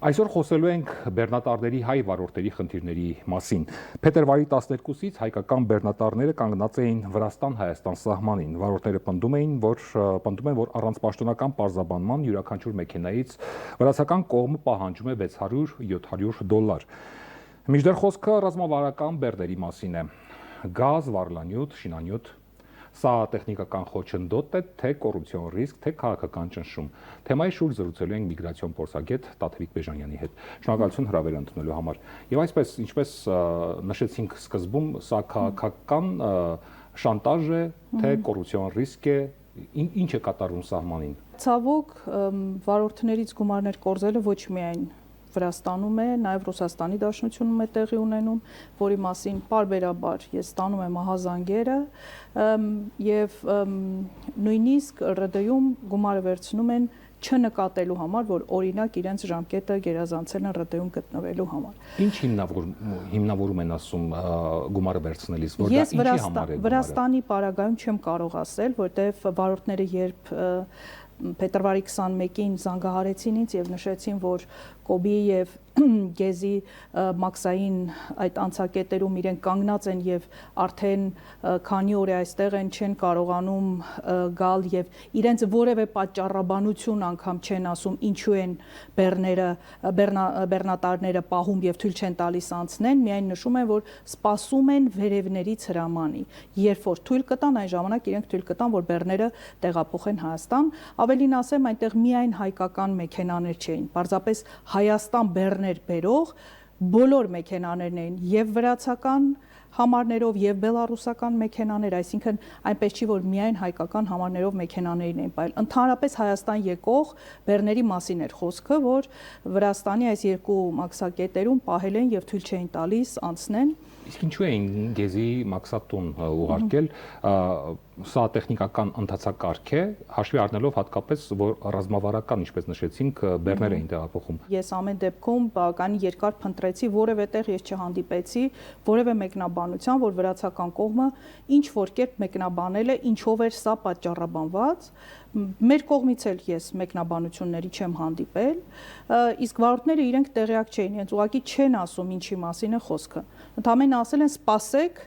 Այսօր խոսելու ենք բեռնատարների հայ վարորդների խնդիրների մասին։ Փետրվարի 12-ից հայկական բեռնատարները կանգնած էին Վրաստան-Հայաստան սահմանին։ Վարորդները պնդում են, որ առանց պաշտոնական պարզաբանման յուրաքանչյուր մեքենայից վրացական կողմը պահանջում է $600-700։ Մինչդեռ խոսքը ռազմավարական բեռների մասին է։ Գազ, վառելանյութ, շինանյութ։ Սա տեխնիկական խոչընդոտ է, թե կոռուպցիոն ռիսկ, թե քաղաքական ճնշում։ Թեմայի շուրջ զրուցելու ենք միգրացիոն փորձագետ Տաթևիկ Բեժանյանի հետ։ Շնորհակալություն հրավերը ընդունելու համար։ Եվ այսպես, ինչպես նշեցինք սկզբում, սա քաղաքական շանտաժ է, թե կոռուպցիոն ռիսկ է, ինչ է կատարում սահմանին։ Ցավոք, վարորդներից գումարներ կորզելը ոչ միայն Վրաստանում է, նաև Ռուսաստանի Դաշնությունում է տեղի ունենում, որի մասին պարբերաբար ես ստանում եմ ահազանգերը եւ նույնիսկ ՌԴ-ում գումարը վերցնում են չնկատելու համար, որ օրինակ իրենց ժամկետը գերազանցել են ՌԴ-ում գտնվելու համար։ Ինչ հիմնավորում են ասում գումարը վերցնելիս, որ դա ինչի համար է գումարը։ Վրաստանի պարագայում չեմ կարող ասել, որտեղ վարորդները երբ փետրվարի 21-ին զանգահարեցին ինձ եւ նշեցին, որ Կոբի եւ Գեզի մաքսային այդ անցակետերում իրենք կանգնած են եւ արդեն քանի օր է այստեղ են, չեն կարողանում գալ եւ իրենց որևէ պատճառաբանություն անգամ չեն ասում ինչու են բեռնատարները պահում եւ թույլ չեն տալիս անցնեն, միայն նշում են, որ սպասում են վերևներից հրամանի։ Երբ որ թույլ կտան, այն ժամանակ իրենք թույլ կտան, որ բեռները տեղափոխեն Հայաստան։ Ավելին ասեմ, այնտեղ միայն հայկական մեքենաներ չէին, պարզապես Հայաստան բեռներ բերող բոլոր մեքենաներն էին եւ վրացական համարներով եւ բելառուսական մեքենաներ, այսինքն այնպես չի, որ միայն հայկական համարներով մեքենաներին էին պահել։ Ընդհանրապես Հայաստան եկող բեռների մասին էր խոսքը, որ Վրաստանի այս երկու մաքսակետերում պահել են եւ թույլ չէին տալիս անցնեն։ Իսկ ինչու էին Գեզի մաքսատուն ուղարկել, սա տեխնիկական ընթացակարգ է, հաշվի առնելով հատկապես, որ ռազմավարական, ինչպես նշեցինք, բեռներ էին տեղափոխում։ Ես ամեն դեպքում բավականին երկար փնտրեցի, որևէ տեղ ես չհանդիպեցի, որևէ մեկնաբանության, որ վրացական կողմը ինչ որ կերպ մեկնաբանել է, ինչով էր սա պատճառաբանված։ Մեր կողմից էլ ես մեկնաբանությունների չեմ հանդիպել, իսկ վարորդները իրենք տեղյակ չէին, իրենց ուղղակի չեն ասում ինչի մասին է խոսքը։ Ընդհանրապես ասել են սպասեք,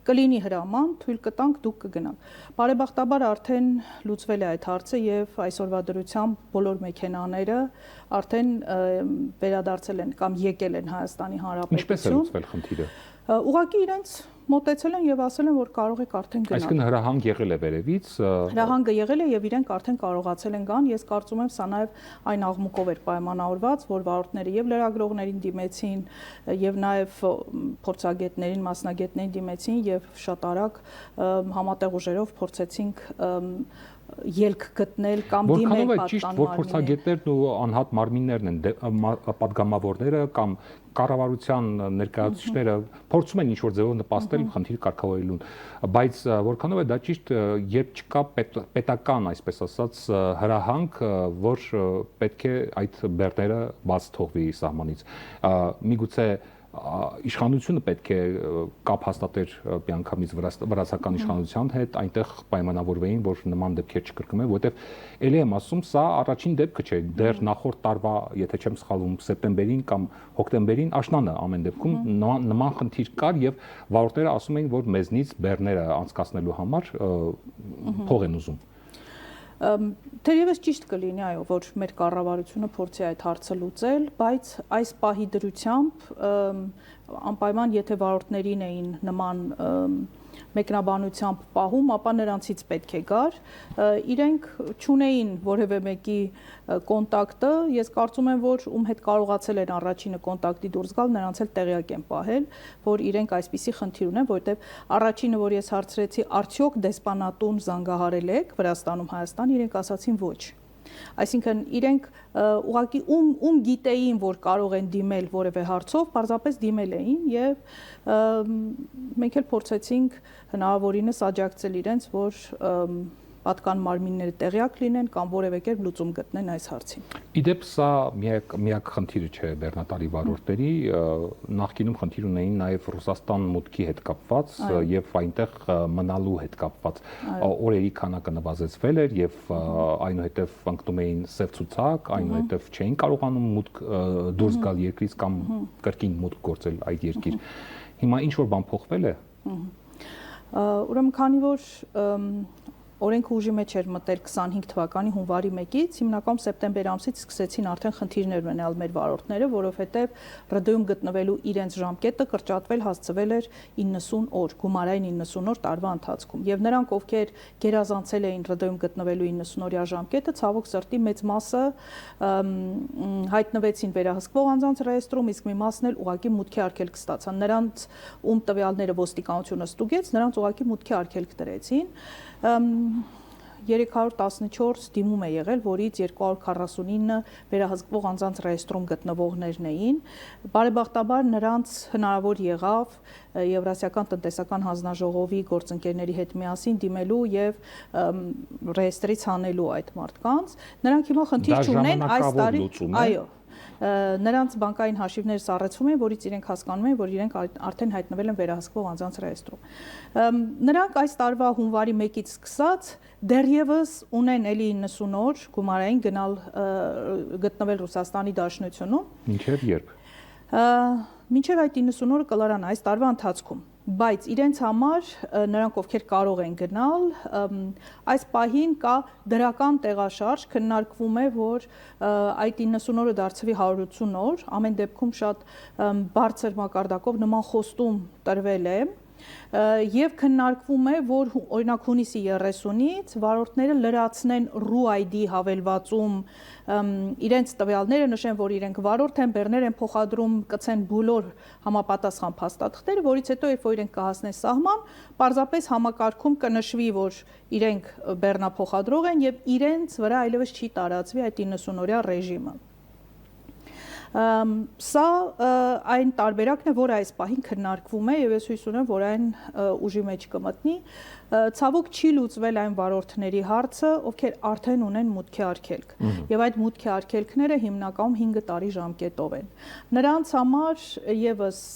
կլինի հրաման, թույլ կտանք, դուք կգնաք։ Բարեբախտաբար արդեն լուծվել է այդ հարցը եւ այսօրվա դրությամբ բոլոր մեքենաները արդեն վերադարձել են կամ եկել են Հայաստանի Հանրապետություն։ Ինչպես է լուծվել խնդիրը։ Ուղղակի իրենց մոտեցել են եւ ասել են, որ կարող եք արդեն գնալ։ Այսինքն հրահանգ եղել է վերևից։ Հրահանգը եղել է եւ իրենք արդեն կարողացել են գան։ Ես կարծում եմ, սա նաեւ այն աղմուկով էր պայմանավորված, որ վարորդները եւ լրագրողներին դիմեցին եւ նաեւ փորձագետներին, մասնագետներին դիմեցին եւ շատ արագ համատեղ ուժերով փորձեցինք ելք գտնել կամ դիմել պատկանման։ Որ փորձագետներն ու անհատ մարմիններն են, պատգամավորները կամ կառավարության ներկայացուցիչները փորձում են ինչ-որ ձևով նպաստել խնդիր կարգավորելուն, բայց որքանով է դա ճիշտ, երբ չկա պետական, այսպես ասած, հրահանգ, որ պետք է այդ բեռները բաց թողվի սահմանից։ Միգուցե իշխանությունը պետք է կապ հաստատեր միանգամից վրացական իշխանության հետ, այնտեղ պայմանավորվեին, որ նման դեպքեր չկրկնվեն, որովհետև ելի եմ ասում, սա առաջին դեպքը չէ, դեռ նախորդ տարվա, եթե չեմ սխալվում, սեպտեմբերին կամ հոկտեմբերին աշնանը ամեն դեպքում նման խնդիր կար եւ վարորդները ասում էին, որ մեզնից բեռները անցկացնելու համար փող են ուզում։ Թերևս ճիշտ կլինի, այո, որ մեր կառավարությունը փորձի այդ հարցը լուծել, բայց այս պահի դրությամբ անպայման եթե վարորդներին էին նման մեկնաբանությամբ պահում, ապա նրանցից պետք է գար, իրենք չունեին որևէ մեկի կոնտակտը, ես կարծում եմ, որ ում հետ կարողացել են առաջինը կոնտակտի դուրս գալ, նրանց էլ տեղյակ են պահել, որ իրենք այսպիսի խնդիր ունեն, որովհետև առաջինը, որ ես հարցրեցի, արդյոք դեսպանատուն զանգահարել եք Վրաստանում Հայաստան, իրենք ասացին ոչ։ Այսինքն իրենք ուղղակի ում գիտեին, որ կարող են դիմել որևէ հարցով, պարզապես դիմել էին եւ մենք էլ փորձեցինք հնարավորինս աջակցել իրենց, որ պատկան մարմինները տեղյակ լինեն կամ որևէ կերպ լուծում գտնեն այս հարցին։ Իդեպ սա միակ խնդիրը չէ բեռնատարի վարորդների, նախկինում խնդիր ունեին նաև Ռուսաստան մուտքի հետ կապված եւ այնտեղ մնալու հետ կապված օրերի քանակը նվազեցվել էր եւ այնուհետեւ ընկնում էին սև ցուցակ, այնուհետեւ չէին կարողանում մուտք դուրս գալ երկրից կամ կրկին մուտք գործել այդ երկիր։ Հիմա ինչ որ բան փոխվել է։ Ուրեմն քանի որ օրենքը ուժի մեջ էր մտել 25 թվականի հունվարի 1-ից, հիմնականում սեպտեմբեր ամսից սկսեցին արդեն խնդիրներ ունենալ մեր վարորդները, որովհետև ՌԴ-ում գտնվելու իրենց ժամկետը կրճատվել հասցվել էր 90 օր, գումարային 90 օր տարվա ընթացքում։ Եվ նրանք, ովքեր գերազանցել էին ՌԴ-ում գտնվելու 90-օրյա ժամկետը, ցավոք սրտի մեծ մասը հայտնվեցին վերահսկվող անձանց ռեեստրում, իսկ մի մասն էլ ուղղակի մուտքի արգելք ստացան։ Նրանց ում տվյալները ոստիկանությունը ստուգեց, նրանց ուղղակի մուտքի արգելք տրեցին։ 314 դիմում է եղել, որից 249 վերահսկվող անձանց ռեեստրում գտնվողներն էին։ Բարեբախտաբար նրանց հնարավոր եղավ Եվրասիական տնտեսական հանձնաժողովի գործընկերների հետ միասին դիմելու եւ ռեեստրից հանելու այդ մարդկանց։ Նրանք հիմա խնդիր չունեն այս տարի, այո, նրանց բանկային հաշիվները սառեցվում են, որից իրենք հասկանում են, որ իրենք արդեն հայտնվել են վերահսկվող անձանց ռեեստրում։ Նրանք այս տարվա հունվարի 1-ից սկսած դեռևս ունեն էլի 90 օր գումարային գտնվել Ռուսաստանի Դաշնությունում։ Մինչև երբ։ Մինչև այդ 90 օրը կլարան այս տարվա ընթացքում, բայց իրենց համար նրանք ովքեր կարող են գնալ, այս պահին կա դրական տեղաշարժ, քննարկվում է, որ այդ 90 օրը դարձվի 180 օր, ամեն դեպքում շատ բարձր մակարդակով նման խոստում տրվել է։ Եվ քննարկվում է, որ օրինակ հունիսի 30-ից վարորդները լրացնեն RUID հավելվածում իրենց տվյալները, նշեն, որ իրենք վարորդ են, բեռներ են փոխադրում, կցեն բոլոր համապատասխան փաստաթղթերը, որից հետո երբ որ իրենք կհասնեն սահման, պարզապես համակարգում կնշվի, որ իրենք բեռնափոխադրող են եւ իրենց վրա այլևս չի տարածվի այդ 90-օրյա ռեժիմը։ Սա այն տարբերակն է, որը այս պահին քննարկվում է եւ ես հույս ունեմ, որ այն ուժի մեջ կմտնի։ Ցավոք չի լուծվել այն վարորդների հարցը, ովքեր արդեն ունեն մուտքի արգելք եւ այդ մուտքի արգելքները հիմնականում 5 տարի ժամկետով են։ Նրանց համար եւս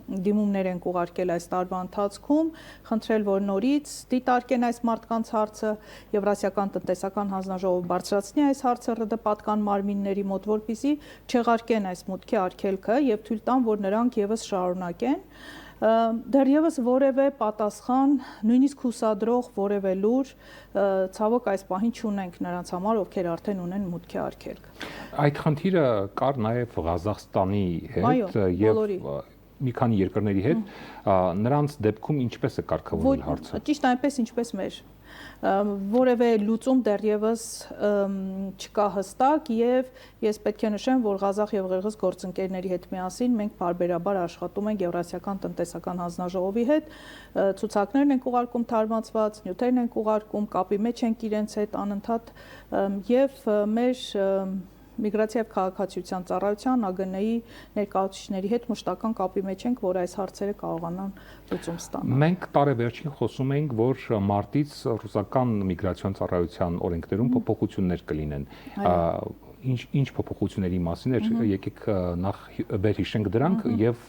դիմումներ են ուղարկել այս տարվա ընթացքում, խնդրել, որ նորից դիտարկեն այս մարդկանց հարցը, Եվրասիական տնտեսական հանձնաժողովը բարձրացնի այս հարցը ՌԴ պատկան մարմինների մոտ, որպեսզի չեղարկեն այս մուտքի արգելքը եւ թույլ տան, որ նրանք եւս շարունակեն։ Դեռևս որևէ պատասխան, նույնիսկ հուսադրող որևէ լուր ցավոք այս պահին չունենք նրանց համար, ովքեր արդեն ունեն մուտքի արգելք։ Այդ խնդիրը կար նաեւ Ղազախստանի հետ եւ մի քանի երկրների հետ, նրանց դեպքում ինչպես է կարգավորել հարցը։ Ճիշտ այնպես ինչպես մեր, որևէ լուծում դեռևս չկա հստակ եւ ես պետք է նշեմ, որ Ղազախ եւ Ղրղըզ գործընկերների հետ միասին մենք բարբերաբար աշխատում ենք Եվրասիական տնտեսական հանձնաժողովի հետ, ցուցակներն ենք ուղարկում թարմացված, նյութերն ենք ուղարկում, կապի մեջ ենք իրենց հետ անընդհատ եւ մեր Միգրացիա եւ քաղաքացիության ծառայության ԱԳՆ-ի ներկայացուցիչների հետ մշտական կապի մեջ ենք, որ այս հարցերը կարողանան լուծում ստանալ։ Մենք տարեվերջին խոսում ենք, որ մարտից ռուսական միգրացիոն ծառայության օրենքներում փոփոխություններ կլինեն։ Ինչ փոփոխությունների մասին էր, եկեք նախ վերհիշենք դրանք եւ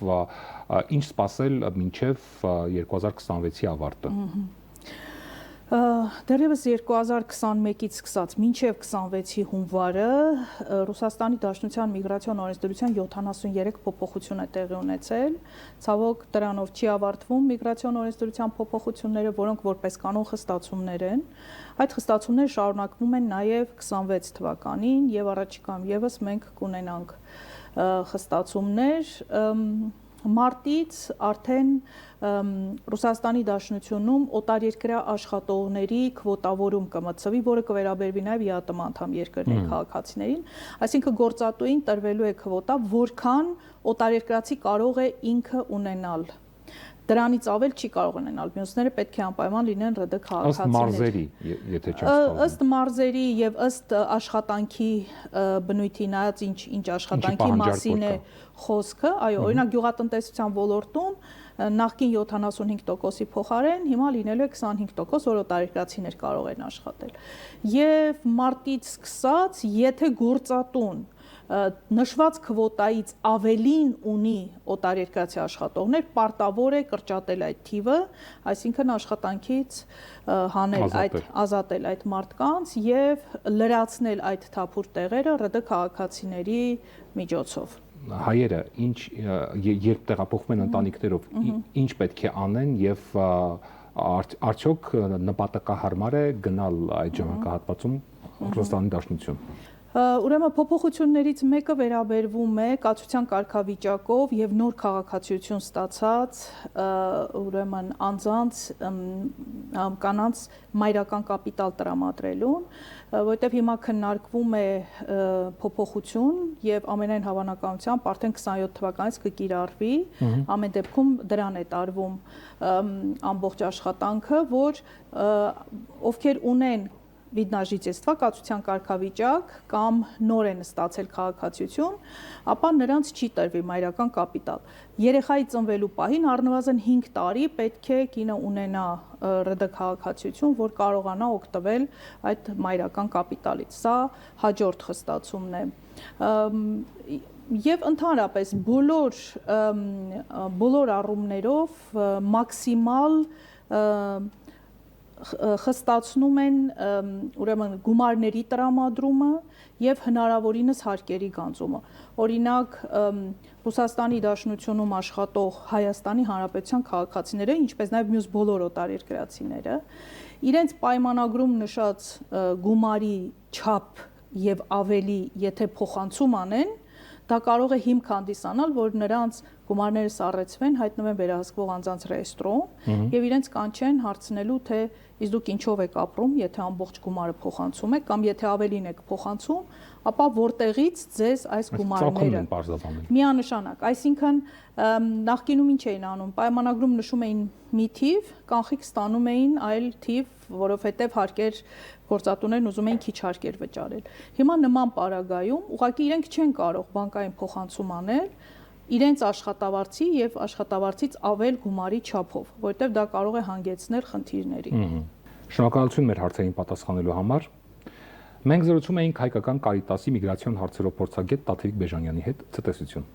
ինչ սպասել մինչեւ 2026-ի ավարտը։ Դեռևս 2021-ից սկսած մինչև 26-ի հունվարը Ռուսաստանի Դաշնության միգրացիոն օրենսդրության 73 փոփոխություն է տեղի ունեցել։ Ցավոք դրանով չի ավարտվում միգրացիոն օրենսդրության փոփոխությունները, որոնք որպես կանոն խստացումներ են։ Այդ խստացումները շարունակվում են նաև 26 թվականին եւ առաջիկայում եւս մենք կունենանք խստացումներ։ Մարտից արդեն Ռուսաստանի Դաշնությունում օտարերկրյա աշխատողների քվոտավորում կմտցվի, որը կվերաբերվի նաև ԵԱՏՄ անդամ երկրների քաղաքացիներին, այսինքն գործատուին տրվելու է քվոտա, որքան օտարերկրացի կարող է ինքը ունենալ։ Դրանից ավել չի կարող ունենալ։ Մյուսները պետք է անպայման լինեն ՌԴ քաղաքացիներ։ Ըստ մարզերի, եթե չեմ սխալվում։ Ըստ մարզերի եւ ըստ աշխատանքի բնույթի, նայած ինչ աշխատանքի մասին է խոսքը, այո, օրինակ գյուղատնտեսության ոլորտում նախկին 75%-ի փոխարեն հիմա լինելու է 25%, որ օտարերկրացիներ կարող են աշխատել։ Եվ մարտից սկսած, եթե գործատուն նշված քվոտայից ավելին ունի օտարերկրացի աշխատողներ, պարտավոր է կրճատել այդ թիվը, այսինքն աշխատանքից ազատել այդ մարդկանց եւ լրացնել այդ թափուր տեղերը ՌԴ քաղաքացիների միջոցով։ Հայերը երբ տեղափոխվում են ընտանիքներով, ինչ պետք է անեն եւ արդյոք նպատակահարմար է գնալ այդ ժամանակահատվածում Ռուսաստանի Դաշնություն։ Ուրեմն փոփոխություններից մեկը վերաբերվում է կացության կարգավիճակով եւ նոր քաղաքացիություն ստացած ուրեմն անձանց կանանց մայրական կապիտալ տրամադրելուն, որտեղ հիմա քննարկվում է փոփոխություն եւ ամենայն հավանականությամբ արդեն 27 թվականից կկիրառվի, ամեն դեպքում դրան է տարվում ամբողջ աշխատանքը, որ ովքեր ունեն Վիդնաժիծեստվա կացության կարգավիճակ կամ նոր են ստացել քաղաքացիություն, ապա նրանց չի տրվի մայրական կապիտալ։ Երեխայի ծնվելու պահին առնվազն 5 տարի պետք է կինը ունենա ՌԴ քաղաքացիություն, որ կարողանա օգտվել այդ մայրական կապիտալից։ Սա հաջորդ խստացումն է։ Եվ ընդհանրապես բոլոր առումներով մաքսիմալ խստացնում են ուրեմն գումարների տրամադրումը եւ հնարավորինս հարկերի գանձումը։ Օրինակ Ռուսաստանի Դաշնությունում աշխատող Հայաստանի Հանրապետության քաղաքացիները, ինչպես նաեւ մյուս բոլոր օտարերկրացիները, իրենց պայմանագրում նշած գումարի չափ եւ ավելի, եթե փոխանցում անեն, դա կարող է հիմք հանդիսանալ, որ նրանց գումարները սառեցվեն, հայտնվեն վերահսկվող անձանց ռեեստրում եւ իրենց կանչեն հարցնելու, թե իսկ դուք ինչով եք ապրում, եթե ամբողջ գումարը փոխանցում եք, կամ եթե ավելին եք փոխանցում, ապա որտեղից ձեզ այս գումարները միանշանակ, այսինքն նախկինում ինչ էին անում, պայմանագրում նշում էին մի թիվ, կանխիկ ստանում էին այլ թիվ, որովհետև հարկեր գործատուներն ուզում էին քիչ հարկեր վճարել։ Հիմա նման պարագայում ուղղակի իրենք չեն կարող բանկային փոխանցում անել իրենց աշխատավարձի եւ աշխատավարձից ավել գումարի չափով, որտեղ դա կարող է հանգեցնել խնդիրների։ Շնորհակալություն մեր հարցերին պատասխանելու համար։ Մենք զրուցում էինք հայկական Կարիտասի միգրացիոն հարցերով փորձագետ Տաթևիկ Բեժանյանի հետ։ Ցտեսություն։